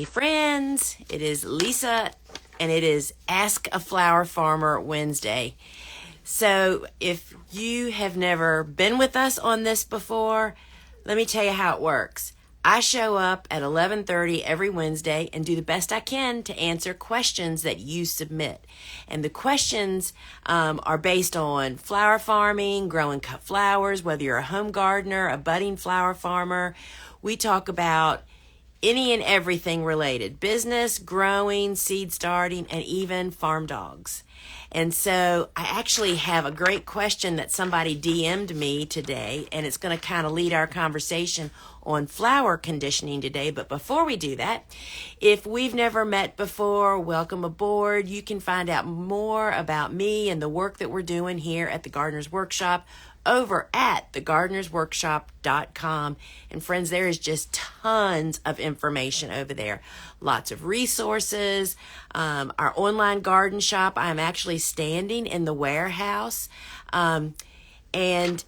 Hey friends, it is Lisa and it is Ask a Flower Farmer Wednesday. So if you have never been with us on this before, let me tell you how it works. I show up at 11:30 every Wednesday and do the best I can to answer questions that you submit. And the questions are based on flower farming, growing cut flowers, whether you're a home gardener, a budding flower farmer. We talk about any and everything related: business, growing, seed starting, and even farm dogs. And so I actually have a great question that somebody DM'd me today, and it's going to kind of lead our conversation on flower conditioning today. But before we do that, if we've never met before, welcome aboard. You can find out more about me and the work that we're doing here at the Gardener's Workshop over at thegardenersworkshop.com. And friends, there is just tons of information over there. Lots of resources. Our online garden shop, I'm actually standing in the warehouse and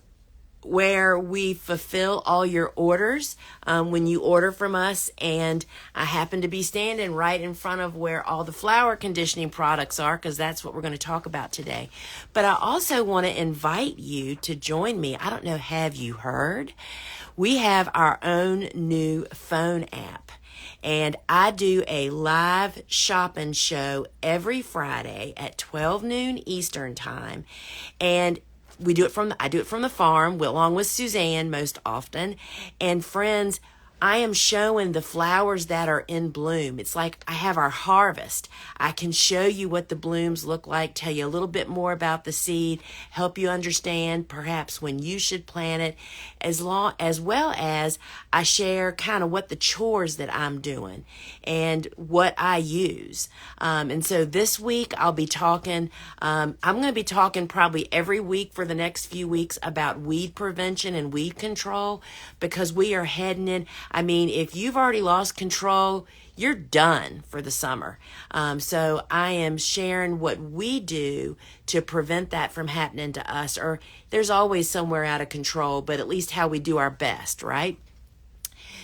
where we fulfill all your orders when you order from us. And I happen to be standing right in front of where all the flower conditioning products are, because that's what we're going to talk about today. But I also want to invite you to join me. I don't know, have you heard? We have our own new phone app. And I do a live shopping show every Friday at 12 noon Eastern time. And I do it from the farm, along with Suzanne most often. And friends, I am showing the flowers that are in bloom. It's like I have our harvest. I can show you what the blooms look like, tell you a little bit more about the seed, help you understand perhaps when you should plant it, as well as I share kind of what the chores that I'm doing and what I use. And so this week I'll be talking, I'm going to be talking probably every week for the next few weeks about weed prevention and weed control, because we are heading in. I mean, if you've already lost control, you're done for the summer. So I am sharing what we do to prevent that from happening to us. Or there's always somewhere out of control, but at least how we do our best, right?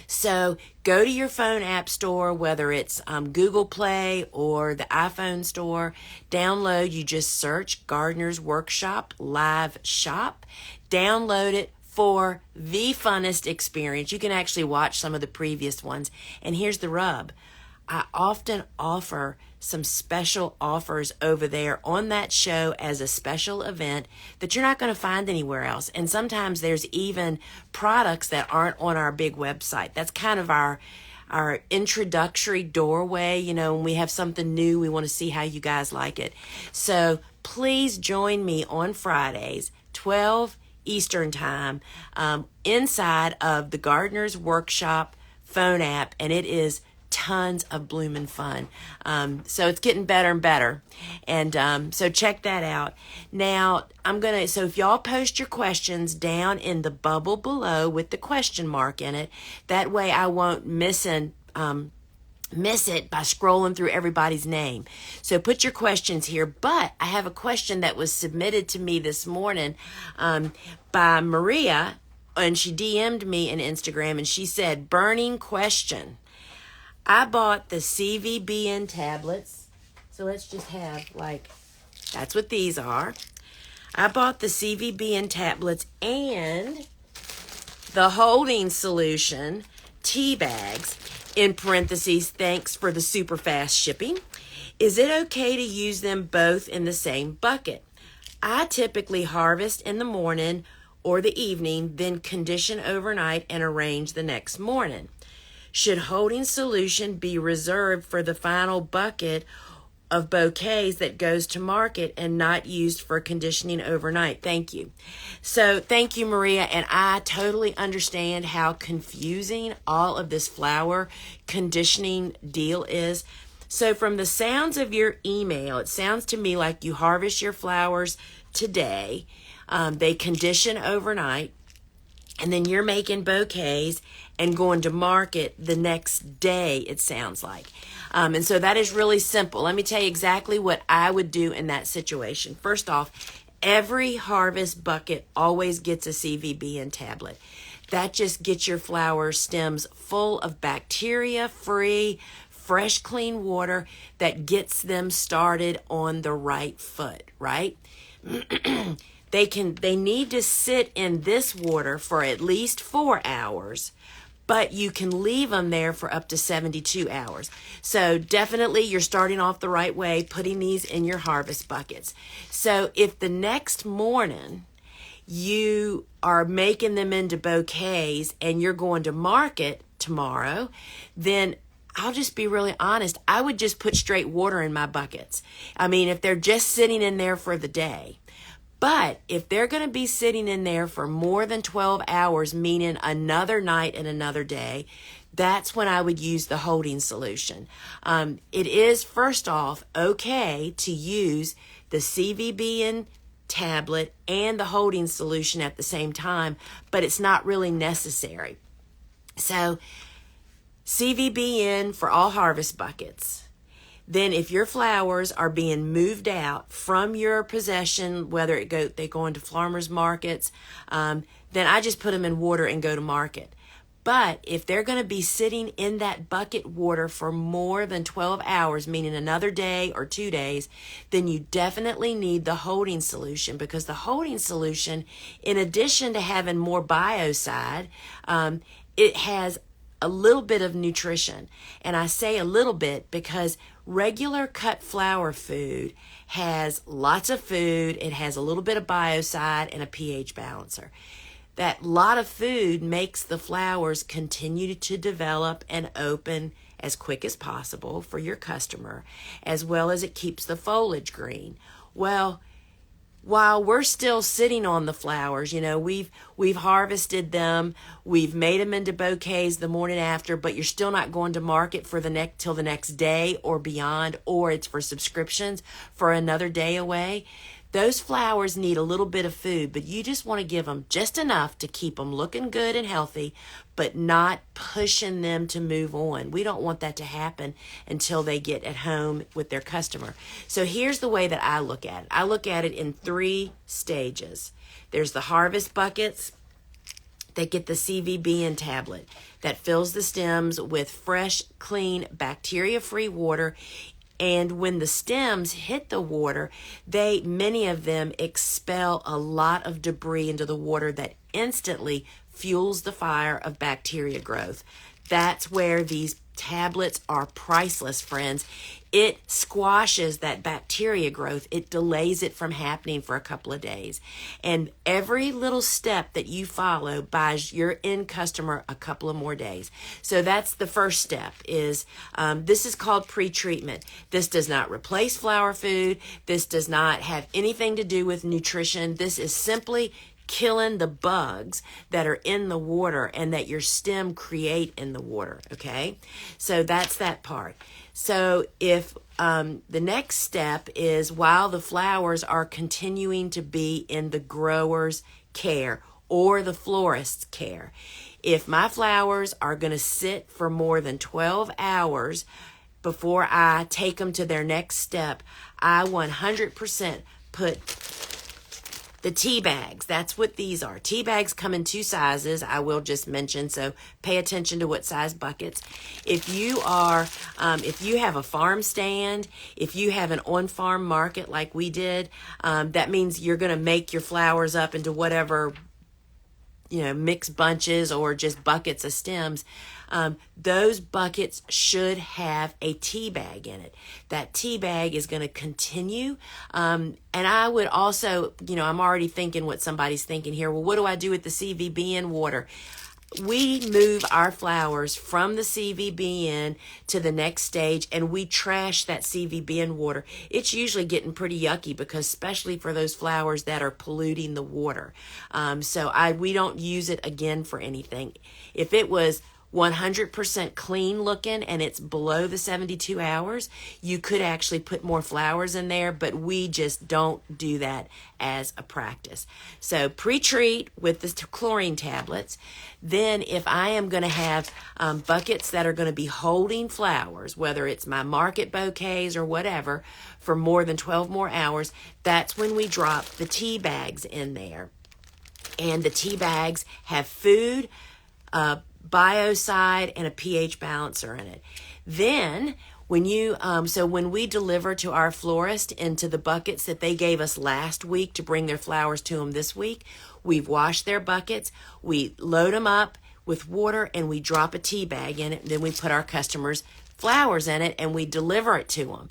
So go to your phone app store, whether it's Google Play or the iPhone store. Download, you just search Gardener's Workshop Live Shop. Download it for the funnest experience. You can actually watch some of the previous ones. And here's the rub. I often offer some special offers over there on that show as a special event that you're not going to find anywhere else. And sometimes there's even products that aren't on our big website. That's kind of our introductory doorway. You know, when we have something new, we want to see how you guys like it. So please join me on Fridays, 12 Eastern time, inside of the Gardener's Workshop phone app, and it is tons of bloomin' fun. So it's getting better and better, and so check that out. Now so if y'all post your questions down in the bubble below with the question mark in it, that way I won't miss it by scrolling through everybody's name. So put your questions here. But I have a question that was submitted to me this morning by Maria, and she DM'd me on Instagram, and she said, burning question. I bought the CVBN tablets. So let's just have that's what these are. I bought the CVBN tablets and the holding solution tea bags, in parentheses, thanks for the super fast shipping. Is it okay to use them both in the same bucket? I typically harvest in the morning or the evening, then condition overnight and arrange the next morning. Should holding solution be reserved for the final bucket of bouquets that goes to market and not used for conditioning overnight? Thank you. So thank you, Maria. And I totally understand how confusing all of this flower conditioning deal is. So from the sounds of your email, it sounds to me like you harvest your flowers today. They condition overnight, and then you're making bouquets and going to market the next day, it sounds like. And so that is really simple. Let me tell you exactly what I would do in that situation. First off, every harvest bucket always gets a CVBN tablet. That just gets your flower stems full of bacteria-free, fresh, clean water that gets them started on the right foot, right? They need to sit in this water for at least 4 hours, but you can leave them there for up to 72 hours. So definitely you're starting off the right way, putting these in your harvest buckets. So if the next morning you are making them into bouquets and you're going to market tomorrow, then I'll just be really honest. I would just put straight water in my buckets. I mean, if they're just sitting in there for the day. But if they're going to be sitting in there for more than 12 hours, meaning another night and another day, that's when I would use the holding solution. It is, first off, okay to use the CVBN tablet and the holding solution at the same time, but it's not really necessary. So CVBN for all harvest buckets. Then if your flowers are being moved out from your possession, whether they go into farmers markets, then I just put them in water and go to market. But if they're going to be sitting in that bucket water for more than 12 hours, meaning another day or 2 days, then you definitely need the holding solution, because the holding solution, in addition to having more biocide, it has a little bit of nutrition. And I say a little bit because regular cut flower food has lots of food. It has a little bit of biocide and a pH balancer. That lot of food makes the flowers continue to develop and open as quick as possible for your customer, as well as it keeps the foliage green. Well, while we're still sitting on the flowers, we've harvested them, we've made them into bouquets the morning after, but you're still not going to market for till the next day or beyond, or it's for subscriptions for another day away. Those flowers need a little bit of food, but you just want to give them just enough to keep them looking good and healthy, but not pushing them to move on. We don't want that to happen until they get at home with their customer. So here's the way that I look at it. I look at it in 3 stages. There's the harvest buckets that get the CVBN tablet that fills the stems with fresh, clean, bacteria-free water. And when the stems hit the water, many of them expel a lot of debris into the water that instantly fuels the fire of bacteria growth. That's where these tablets are priceless, friends. It squashes that bacteria growth. It delays it from happening for a couple of days. And every little step that you follow buys your end customer a couple of more days. So that's the first step. This is called pre-treatment. This does not replace flower food. This does not have anything to do with nutrition. This is simply killing the bugs that are in the water and that your stem create in the water, okay? So that's that part. So if the next step is while the flowers are continuing to be in the grower's care or the florist's care, if my flowers are going to sit for more than 12 hours before I take them to their next step, I 100% put the tea bags. That's what these are. Tea bags come in 2 sizes, I will just mention, so pay attention to what size buckets. If you have a farm stand, if you have an on-farm market like we did, that means you're going to make your flowers up into whatever, mixed bunches or just buckets of stems. Those buckets should have a tea bag in it. That tea bag is going to continue. And I would also, I'm already thinking what somebody's thinking here. Well, what do I do with the CVBN water? We move our flowers from the CVBN to the next stage, and we trash that CVBN water. It's usually getting pretty yucky, because especially for those flowers that are polluting the water. We don't use it again for anything. If it was 100% clean looking and it's below the 72 hours, you could actually put more flowers in there, but we just don't do that as a practice. So pre-treat with the chlorine tablets. Then if I am going to have buckets that are going to be holding flowers, whether it's my market bouquets or whatever, for more than 12 more hours, that's when we drop the tea bags in there. And the tea bags have food, biocide, and a pH balancer in it. Then when you so when we deliver to our florist into the buckets that they gave us last week to bring their flowers to them this week, we've washed their buckets, we load them up with water, and we drop a tea bag in it, and then we put our customers' flowers in it and we deliver it to them.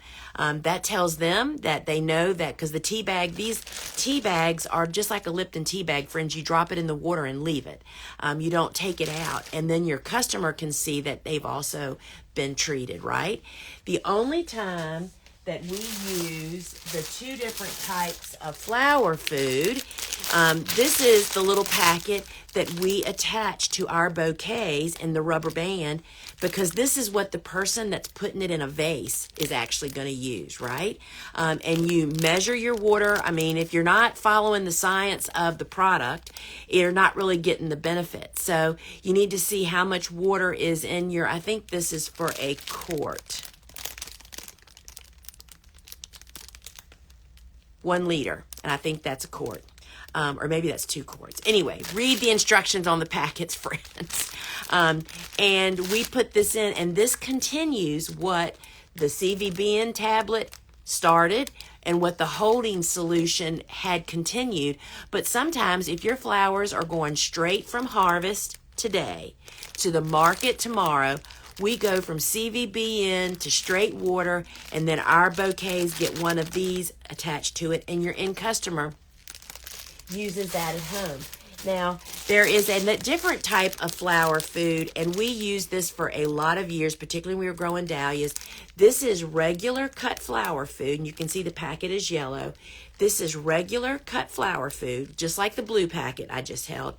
That tells them that they know that, because these tea bags are just like a Lipton tea bag, friends. You drop it in the water and leave it. You don't take it out, and then your customer can see that they've also been treated, right? The only time that we use the two different types of flower food, this is the little packet that we attach to our bouquets in the rubber band, because this is what the person that's putting it in a vase is actually going to use, right? And you measure your water. I mean, if you're not following the science of the product, you're not really getting the benefit. So you need to see how much water is in your, I think this is for a quart. 1 liter, and I think that's a quart. Or maybe that's 2 quarts. Anyway, read the instructions on the packets, friends. And we put this in, and this continues what the CVBN tablet started and what the holding solution had continued. But sometimes if your flowers are going straight from harvest today to the market tomorrow, we go from CVBN to straight water, and then our bouquets get one of these attached to it, and your end customer uses that at home. Now, there is a different type of flower food, and we used this for a lot of years, particularly when we were growing dahlias. This is regular cut flower food, and you can see the packet is yellow. This is regular cut flower food, just like the blue packet I just held,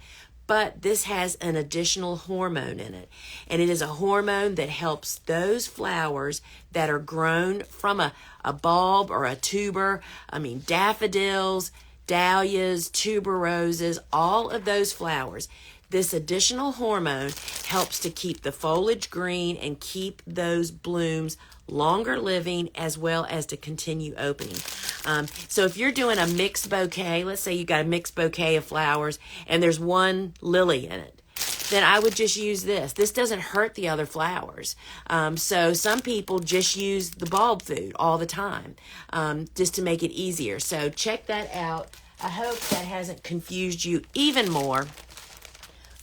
but this has an additional hormone in it, and it is a hormone that helps those flowers that are grown from a bulb or a tuber. I mean, daffodils, dahlias, tuberoses, all of those flowers. This additional hormone helps to keep the foliage green and keep those blooms longer living, as well as to continue opening. So if you're doing a mixed bouquet, let's say you got a mixed bouquet of flowers and there's one lily in it, then I would just use this. This doesn't hurt the other flowers. So some people just use the bulb food all the time, just to make it easier. So check that out. I hope that hasn't confused you even more,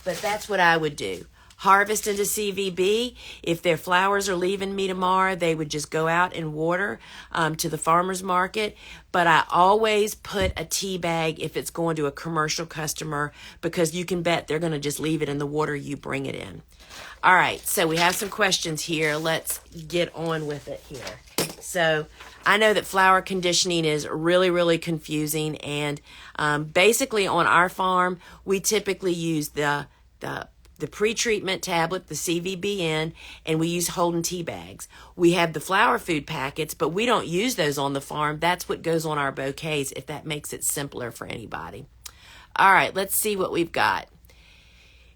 but that's what I would do. Harvest into CVB. If their flowers are leaving me tomorrow, they would just go out and water to the farmer's market. But I always put a tea bag if it's going to a commercial customer, because you can bet they're going to just leave it in the water you bring it in. All right, so we have some questions here. Let's get on with it here. So I know that flower conditioning is really, really confusing. And basically on our farm, we typically use the pre-treatment tablet, the CVBN, and we use Holden tea bags. We have the flower food packets, but we don't use those on the farm. That's what goes on our bouquets, if that makes it simpler for anybody. All right, let's see what we've got.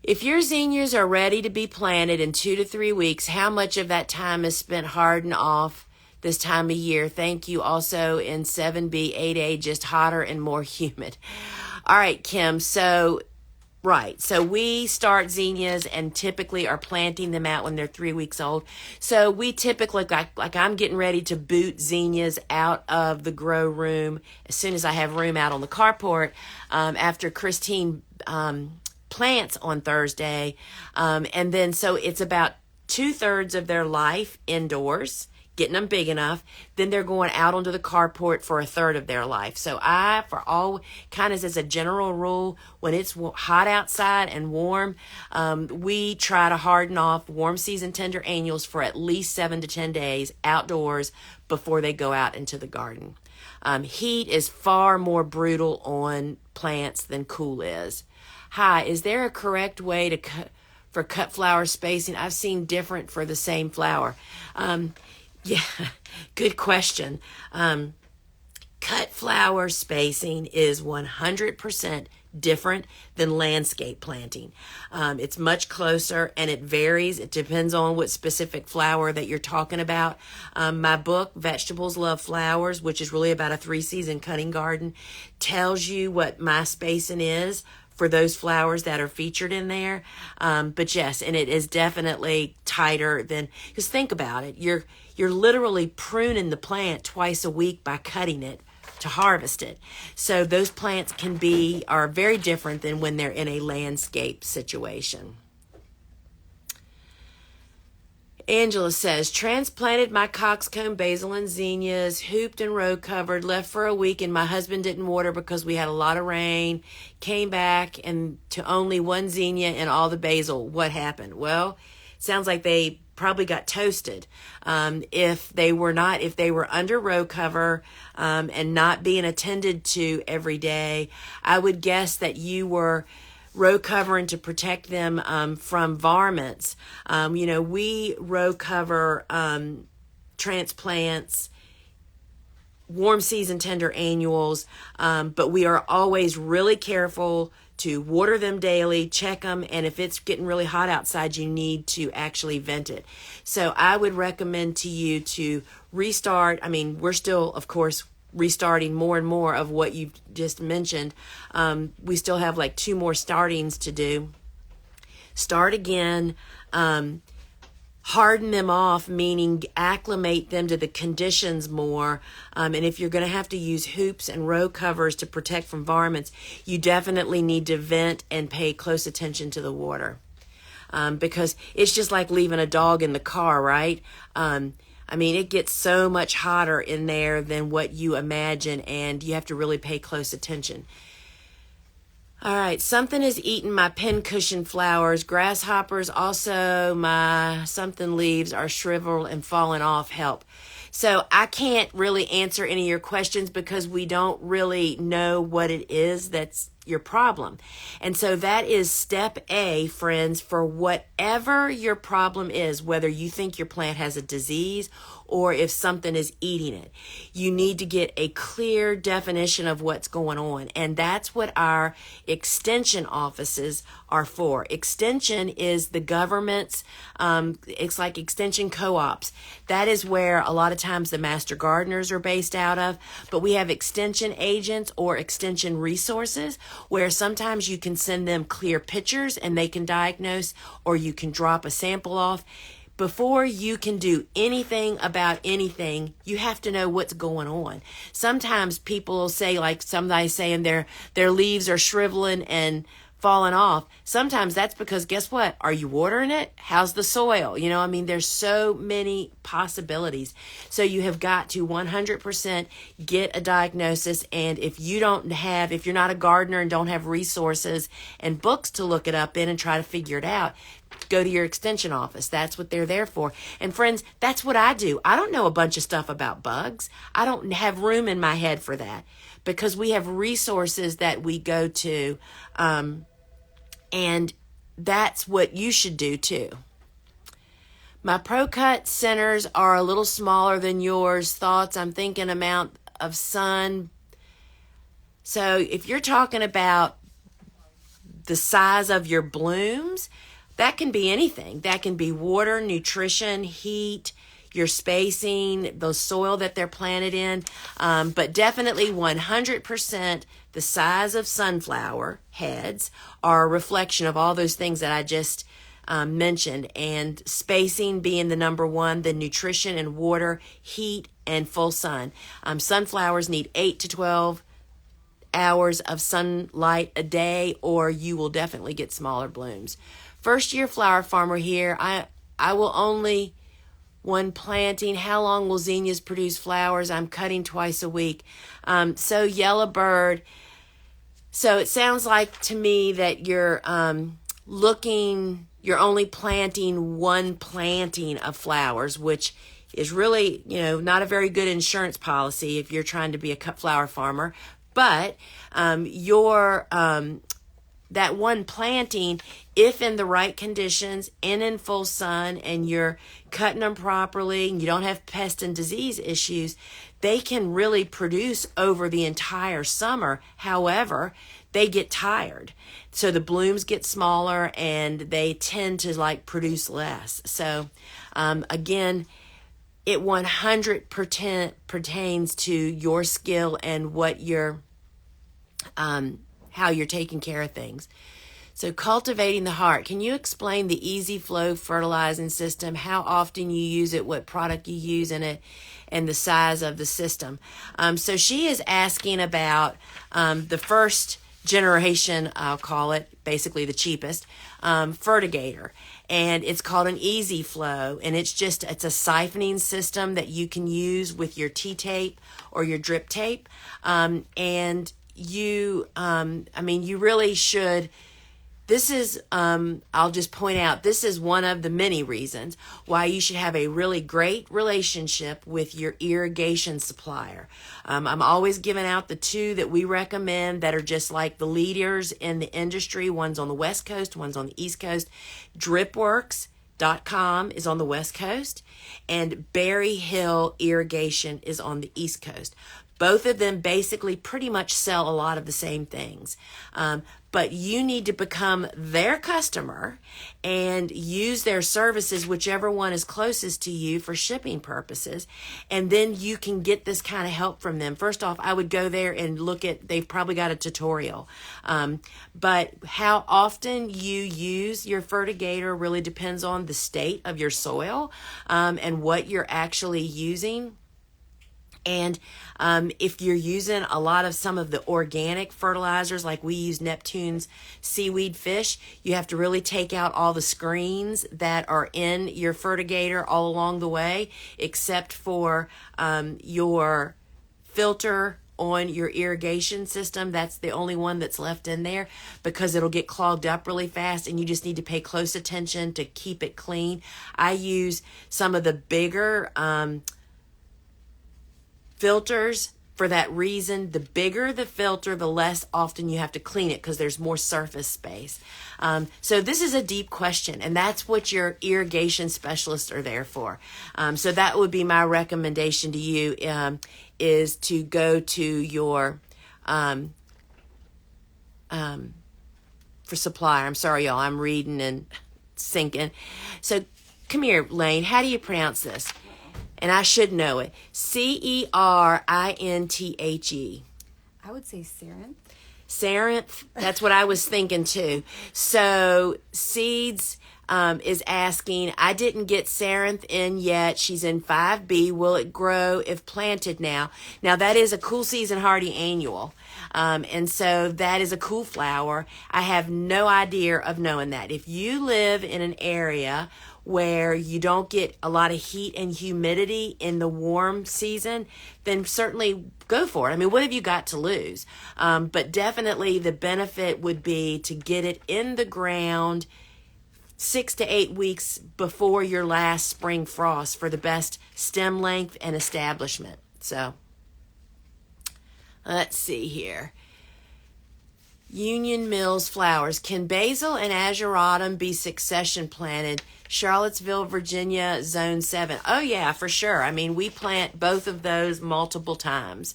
If your zinnias are ready to be planted in 2 to 3 weeks, how much of that time is spent hardening off this time of year? Thank you. Also in 7B, 8A, just hotter and more humid. All right, Kim, so we start zinnias and typically are planting them out when they're 3 weeks old. So we typically, like I'm getting ready to boot zinnias out of the grow room as soon as I have room out on the carport, after Christine plants on Thursday. And then so it's about 2/3 of their life indoors, getting them big enough. Then they're going out onto the carport for 1/3 of their life. So for all kind of as a general rule, when it's hot outside and warm, we try to harden off warm season tender annuals for at least 7 to 10 days outdoors before they go out into the garden. Heat is far more brutal on plants than cool is. Hi, is there a correct way to cut flower spacing? I've seen different for the same flower. Yeah, good question. Cut flower spacing is 100% different than landscape planting. It's much closer and it varies. It depends on what specific flower that you're talking about. My book, Vegetables Love Flowers, which is really about a 3-season cutting garden, tells you what my spacing is for those flowers that are featured in there. But yes, and it is definitely tighter than, because think about it. You're literally pruning the plant twice a week by cutting it to harvest it. So those plants are very different than when they're in a landscape situation. Angela says, transplanted my coxcomb, basil, and zinnias, hooped and row covered, left for a week, and my husband didn't water because we had a lot of rain. Came back and to only one zinnia and all the basil. What happened? Well, sounds like they probably got toasted. If they were under row cover and not being attended to every day, I would guess that you were row covering to protect them from varmints. We row cover transplants, warm season tender annuals, but we are always really careful to water them daily, check them, and if it's getting really hot outside, you need to actually vent it. So I would recommend to you to restart. I mean, we're still, of course, restarting more and more of what you've just mentioned. We still have like 2 more startings to do. Start again. Harden them off, meaning acclimate them to the conditions more. And if you're going to have to use hoops and row covers to protect from varmints, you definitely need to vent and pay close attention to the water. Because it's just like leaving a dog in the car, right? It gets so much hotter in there than what you imagine, and you have to really pay close attention. All right, something has eaten my pincushion flowers. Grasshoppers, also my something leaves are shriveled and falling off. Help. So I can't really answer any of your questions because we don't really know what it is that's your problem. And so that is step A, friends, for whatever your problem is, whether you think your plant has a disease or if something is eating it. You need to get a clear definition of what's going on. And that's what our extension offices are for. Extension is the government's, it's like extension co-ops. That is where a lot of times the master gardeners are based out of. But we have extension agents or extension resources where sometimes you can send them clear pictures and they can diagnose, or you can drop a sample off. Before you can do anything about anything, you have to know what's going on. Sometimes people will say, like somebody saying their leaves are shriveling and falling off. Sometimes that's because, guess what? Are you watering it? How's the soil? There's so many possibilities. So you have got to 100% get a diagnosis. And if you're not a gardener and don't have resources and books to look it up in and try to figure it out, go to your extension office. That's what they're there for. And friends, that's what I do. I don't know a bunch of stuff about bugs. I don't have room in my head for that because we have resources that we go to. And that's what you should do too. My ProCut centers are a little smaller than yours. Thoughts? I'm thinking amount of sun. So if you're talking about the size of your blooms, that can be anything. That can be water, nutrition, heat, your spacing, the soil that they're planted in. But definitely 100% the size of sunflower heads are a reflection of all those things that I just mentioned. And spacing being the number one, then nutrition and water, heat, and full sun. Sunflowers need 8 to 12 hours of sunlight a day, or you will definitely get smaller blooms. First year flower farmer here. I will only one planting. How long will zinnias produce flowers? I'm cutting twice a week. So Yellowbird. So it sounds like to me that you're you're only planting one planting of flowers, which is really, not a very good insurance policy if you're trying to be a cut flower farmer. But that one planting, if in the right conditions and in full sun and you're cutting them properly and you don't have pest and disease issues, they can really produce over the entire summer. However, they get tired. So the blooms get smaller and they tend to produce less. So again, it 100% pertains to your skill and what you're how you're taking care of things. So cultivating the heart. Can you explain the easy flow fertilizing system, how often you use it, what product you use in it, and the size of the system? So she is asking about the first generation, I'll call it, basically the cheapest, fertigator. And it's called an easy flow. And it's a siphoning system that you can use with your T-tape or your drip tape. And you really should. This is, I'll just point out, this is one of the many reasons why you should have a really great relationship with your irrigation supplier. I'm always giving out the two that we recommend that are just like the leaders in the industry. One's on the West Coast, one's on the East Coast. Dripworks.com is on the West Coast, and Berry Hill Irrigation is on the East Coast. Both of them basically pretty much sell a lot of the same things. But you need to become their customer and use their services, whichever one is closest to you for shipping purposes. And then you can get this kind of help from them. First off, I would go there and they've probably got a tutorial. But how often you use your fertigator really depends on the state of your soil and what you're actually using. And if you're using a lot of some of the organic fertilizers, like we use Neptune's seaweed fish, you have to really take out all the screens that are in your fertigator all along the way, except for your filter on your irrigation system. That's the only one that's left in there, because it'll get clogged up really fast, and you just need to pay close attention to keep it clean. I use some of the bigger filters for that reason. The bigger the filter, the less often you have to clean it, because there's more surface space. So this is a deep question, and that's what your irrigation specialists are there for. So that would be my recommendation to you, is to go to your for supplier. I'm sorry, y'all, I'm reading and sinking. So come here, Lane. How do you pronounce this? And I should know it. Cerinthe. I would say Serenth. Serenth. That's what I was thinking too. So Seeds is asking, I didn't get Serenth in yet. She's in 5B. Will it grow if planted now? Now that is a cool season hardy annual. And so that is a cool flower. I have no idea of knowing that. If you live in an area where you don't get a lot of heat and humidity in the warm season, then certainly go for it. I mean, what have you got to lose? But definitely the benefit would be to get it in the ground 6 to 8 weeks before your last spring frost for the best stem length and establishment. So let's see here. Union Mills flowers. Can basil and ageratum be succession planted? Charlottesville, Virginia, Zone 7. Oh, yeah, for sure. I mean, we plant both of those multiple times.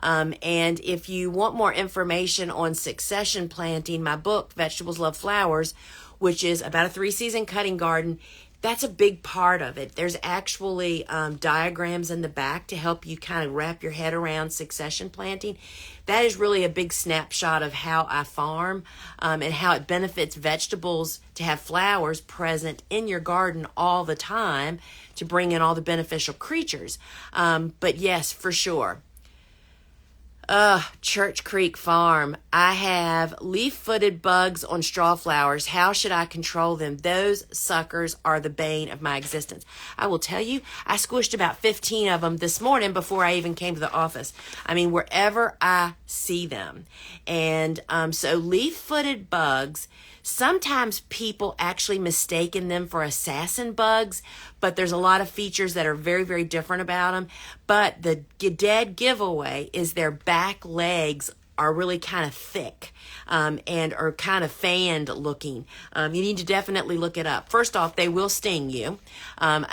And if you want more information on succession planting, my book, Vegetables Love Flowers, which is about a 3-season cutting garden, that's a big part of it. There's actually diagrams in the back to help you kind of wrap your head around succession planting. That is really a big snapshot of how I farm and how it benefits vegetables to have flowers present in your garden all the time to bring in all the beneficial creatures. But yes, for sure. Church Creek Farm. I have leaf-footed bugs on straw flowers. How should I control them? Those suckers are the bane of my existence. I will tell you, I squished about 15 of them this morning before I even came to the office. I mean, wherever I see them. And so leaf-footed bugs, sometimes people actually mistaken them for assassin bugs, but there's a lot of features that are very, very different about them. But the dead giveaway is their back legs are really kind of thick and are kind of fanned looking. You need to definitely look it up. First off, they will sting you.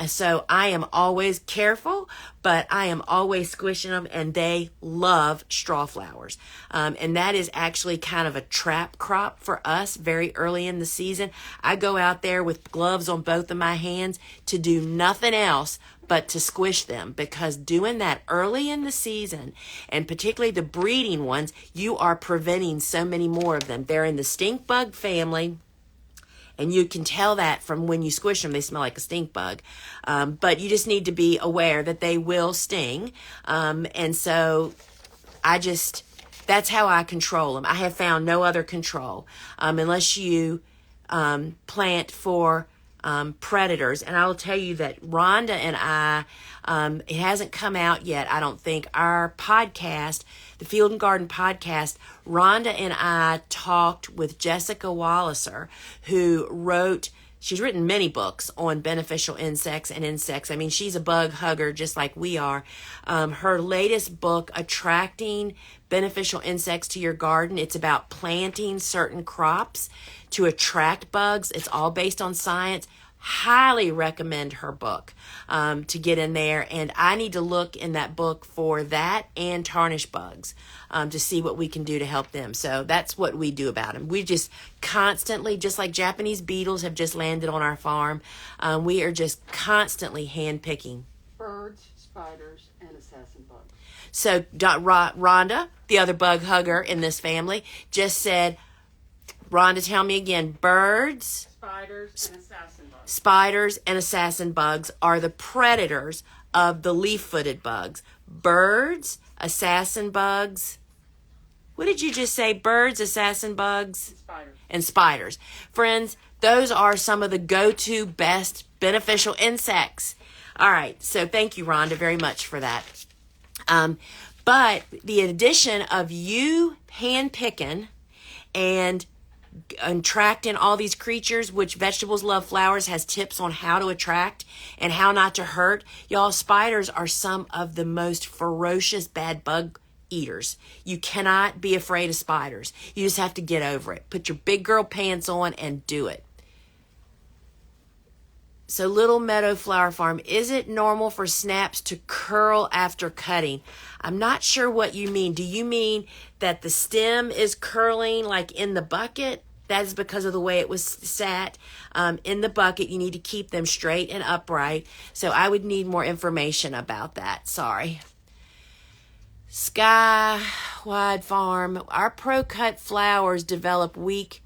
So I am always careful, but I am always squishing them, and they love straw flowers. And that is actually kind of a trap crop for us very early in the season. I go out there with gloves on both of my hands to do nothing else but to squish them, because doing that early in the season, and particularly the breeding ones, you are preventing so many many more of them. They're in the stink bug family. And you can tell that from when you squish them, they smell like a stink bug. But you just need to be aware that they will sting. And so that's how I control them. I have found no other control unless you plant for predators. And I'll tell you that Rhonda and I, it hasn't come out yet, I don't think. Our podcast, the Field and Garden podcast, Rhonda and I talked with Jessica Walliser, she's written many books on beneficial insects and insects. I mean, she's a bug hugger just like we are. Her latest book, Attracting Beneficial Insects to Your Garden, it's about planting certain crops to attract bugs. It's all based on science. Highly recommend her book to get in there. And I need to look in that book for that and tarnish bugs to see what we can do to help them. So that's what we do about them. We just constantly, just like Japanese beetles have just landed on our farm, we are just constantly hand picking. Birds, spiders, and assassin bugs. So Rhonda, the other bug hugger in this family, just said, Rhonda, tell me again, birds, spiders, and assassin bugs. Spiders and assassin bugs are the predators of the leaf-footed bugs. Birds, assassin bugs. What did you just say? Birds, assassin bugs, and spiders. Friends, those are some of the go-to best beneficial insects. All right, so thank you, Rhonda, very much for that. But the addition of you hand-picking and attracting all these creatures, which Vegetables Love Flowers has tips on how to attract and how not to hurt. Y'all, spiders are some of the most ferocious bad bug eaters. You cannot be afraid of spiders. You just have to get over it. Put your big girl pants on and do it. So Little Meadow Flower Farm, is it normal for snaps to curl after cutting? I'm not sure what you mean. Do you mean that the stem is curling like in the bucket? That is because of the way it was sat in the bucket. You need to keep them straight and upright. So I would need more information about that. Sorry. Skywide Farm, our pro-cut flowers develop weak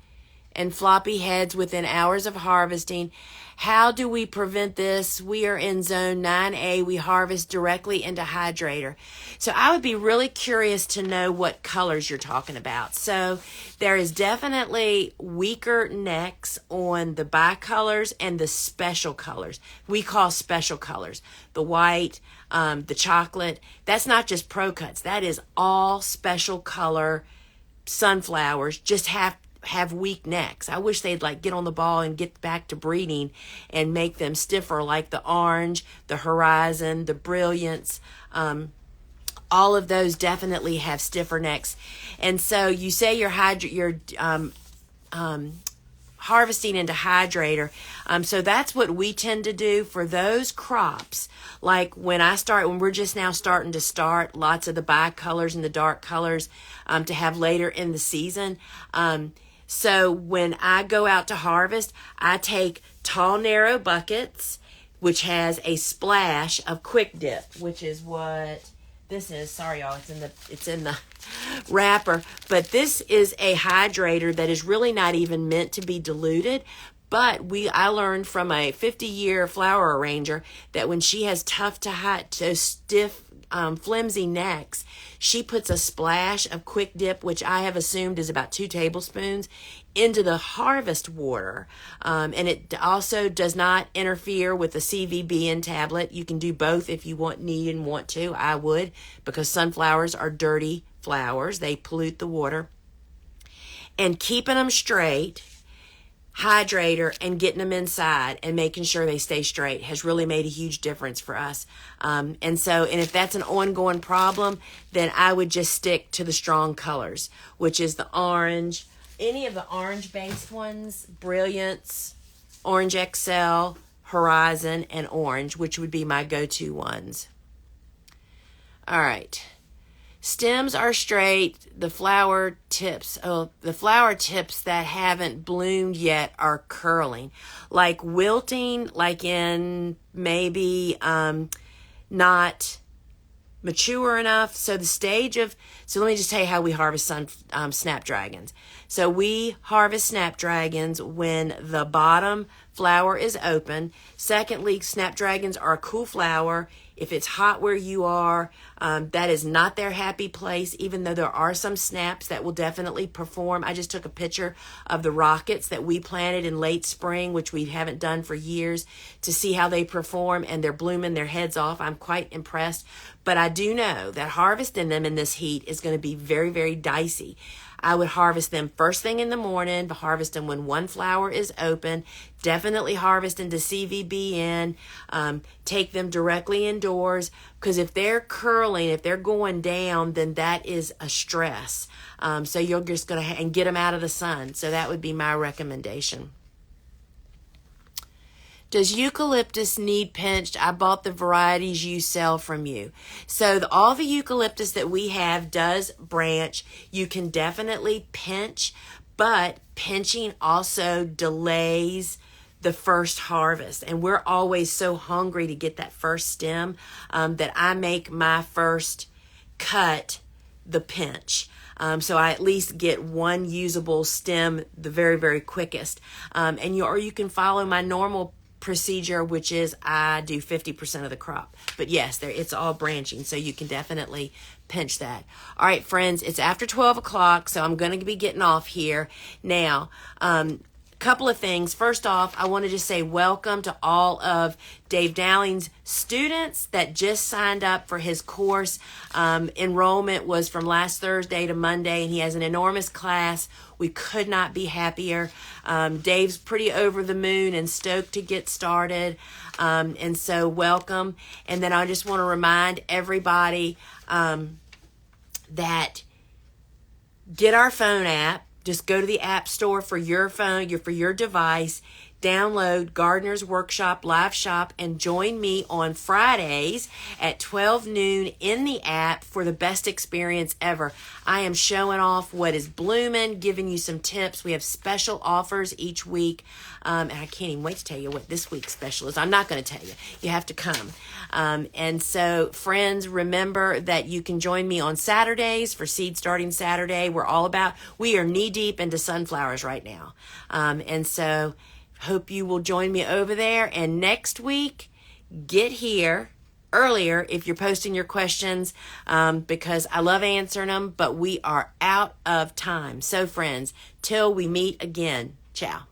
and floppy heads within hours of harvesting. How do we prevent this? We are in zone 9A. We harvest directly into hydrator. So I would be really curious to know what colors you're talking about. So there is definitely weaker necks on the bicolors and the special colors. We call special colors. The white, the chocolate. That's not just pro-cuts. That is all special color sunflowers. Just have weak necks. I wish they'd get on the ball and get back to breeding and make them stiffer, like the orange, the horizon, the brilliance. All of those definitely have stiffer necks. And so you say you're harvesting into hydrator. So that's what we tend to do for those crops. Like when we're just now starting to start lots of the bicolors and the dark colors to have later in the season. So when I go out to harvest, I take tall, narrow buckets, which has a splash of Quick Dip, which is what this is. Sorry, y'all, it's in the wrapper. But this is a hydrator that is really not even meant to be diluted. But I learned from a 50-year flower arranger that when she has stiff, flimsy necks, she puts a splash of Quick Dip, which I have assumed is about 2 tablespoons, into the harvest water. And it also does not interfere with the CVBN tablet. You can do both if you need and want to. I would, because sunflowers are dirty flowers. They pollute the water. And keeping them straight, hydrator, and getting them inside and making sure they stay straight has really made a huge difference for us. And if that's an ongoing problem, then I would just stick to the strong colors, which is the orange, any of the orange-based ones, Brilliance, Orange XL, Horizon, and Orange, which would be my go-to ones. All right. Stems are straight. The flower tips that haven't bloomed yet are curling. Like wilting, like in maybe mature enough. So let me just tell you how we harvest snapdragons. So we harvest snapdragons when the bottom flower is open. Secondly, snapdragons are a cool flower. If it's hot where you are, that is not their happy place, even though there are some snaps that will definitely perform. I just took a picture of the rockets that we planted in late spring, which we haven't done for years, to see how they perform, and they're blooming their heads off. I'm quite impressed. But I do know that harvesting them in this heat is going to be very, very dicey. I would harvest them first thing in the morning, harvest them when one flower is open, definitely harvest into CVB take them directly indoors, because if they're curling, if they're going down, then that is a stress. So you're just going to and get them out of the sun. So that would be my recommendation. Does eucalyptus need pinched? I bought the varieties you sell from you. So all the eucalyptus that we have does branch. You can definitely pinch, but pinching also delays the first harvest. And we're always so hungry to get that first stem that I make my first cut the pinch. So I at least get one usable stem the very, very quickest. Or you can follow my normal procedure, which is I do 50% of the crop. But yes, it's all branching, so you can definitely pinch that. All right, friends, it's after 12 o'clock, so I'm going to be getting off here. Now, couple of things. First off, I want to just say welcome to all of Dave Dowling's students that just signed up for his course. Enrollment was from last Thursday to Monday, and he has an enormous class. We could not be happier. Dave's pretty over the moon and stoked to get started. And so welcome. And then I just want to remind everybody that get our phone app. Just go to the App Store for your phone, for your device, download Gardener's Workshop Live Shop, and join me on Fridays at 12 noon in the app for the best experience ever. I am showing off what is blooming, giving you some tips. We have special offers each week, and I can't even wait to tell you what this week's special is. I'm not going to tell you. You have to come. And so, friends, remember that you can join me on Saturdays for Seed Starting Saturday. We are knee-deep into sunflowers right now. And so, hope you will join me over there. And next week, get here earlier if you're posting your questions, because I love answering them, but we are out of time. So, friends, till we meet again, ciao.